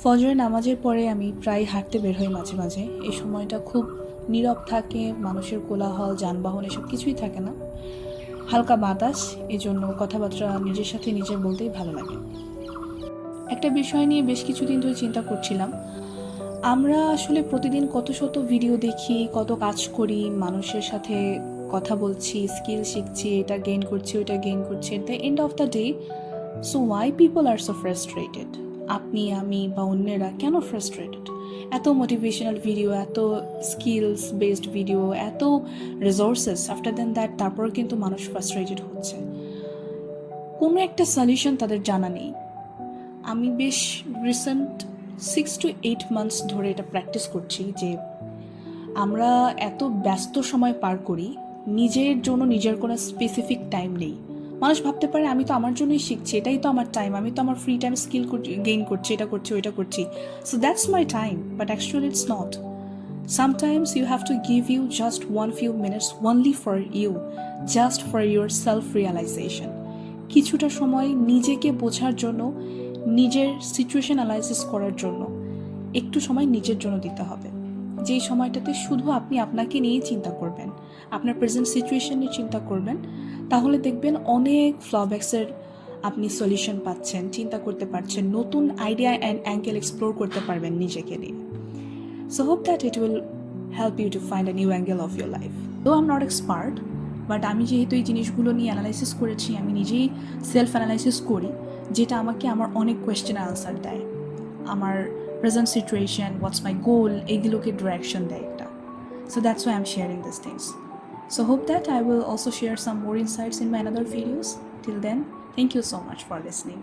ফজরের নামাজের পরে আমি প্রায় হাঁটতে বের হই মাঝে মাঝে। এই সময়টা খুব নীরব থাকে, মানুষের কোলাহল, যানবাহন এসব কিছুই থাকে না, হালকা বাতাস। এজন্য কথাবার্তা নিজের সাথে নিজে বলতেই ভালো লাগে। একটা বিষয় নিয়ে বেশ কিছুদিন ধরে চিন্তা করছিলাম। আমরা আসলে প্রতিদিন কত শত ভিডিও দেখি, কত কাজ করি, মানুষের সাথে কথা বলছি, স্কিল শিখছি, এটা গেইন করছি, ওইটা গেইন করছি। At the end of the day, so why people are so frustrated? আপনি, আমি বা অন্যেরা কেন ফ্রাস্ট্রেটেড? এত মোটিভেশনাল ভিডিও, এত স্কিলস বেসড ভিডিও, এত রিসোর্সেস, আফটার দেন দ্যাট তারপরেও কিন্তু মানুষ ফ্রাস্ট্রেটেড হচ্ছে। কোনো একটা সলিউশন তাদের জানা নেই। আমি বেশ রিসেন্ট 6 to 8 মান্থস ধরে এটা প্র্যাকটিস করছি যে আমরা এত ব্যস্ত সময় পার করি, নিজের জন্য নিজের কোনো স্পেসিফিক টাইম নেই। মানুষ ভাবতে পারে আমি তো আমার জন্যই শিখছি, এটাই তো আমার টাইম, আমি তো আমার ফ্রি টাইম স্কিল গেইন করছি, এটা করছি, ওইটা করছি, so that's my time. But actually it's not. Sometimes you have to give you just one few minutes only for you, just for your self-realization. কিছুটা সময় নিজেকে বোঝার জন্য, নিজের সিচুয়েশন অ্যানালাইসিস করার জন্য একটু সময় নিজের জন্য দিতে হবে। যেই সময়টাতে শুধু আপনি আপনাকে নিয়েই চিন্তা করবেন, আপনার প্রেজেন্ট সিচুয়েশন নিয়ে চিন্তা করবেন, তাহলে দেখবেন অনেক ফ্লব্যাক্সের আপনি সলিউশন পাচ্ছেন, চিন্তা করতে পারছেন, নতুন আইডিয়া অ্যান্ড অ্যাঙ্গেল এক্সপ্লোর করতে পারবেন নিজেকে নিয়ে। So hope that it will help you to find a new angle of your life. Though I'm not expert, but আমি যেহেতু এই জিনিসগুলো নিয়ে অ্যানালাইসিস করেছি, আমি নিজেই সেলফ অ্যানালাইসিস করি, যেটা আমাকে আমার অনেক কোয়েশ্চেনের আনসার দেয়। আমার প্রেজেন্ট সিচুয়েশন, হোয়াটস মাই গোল, এগুলোকে ডিরেকশন দেয় একটা। So that's why I am sharing this things. So hope that I will also share some more insights in my another videos. Till then, thank you so much for listening.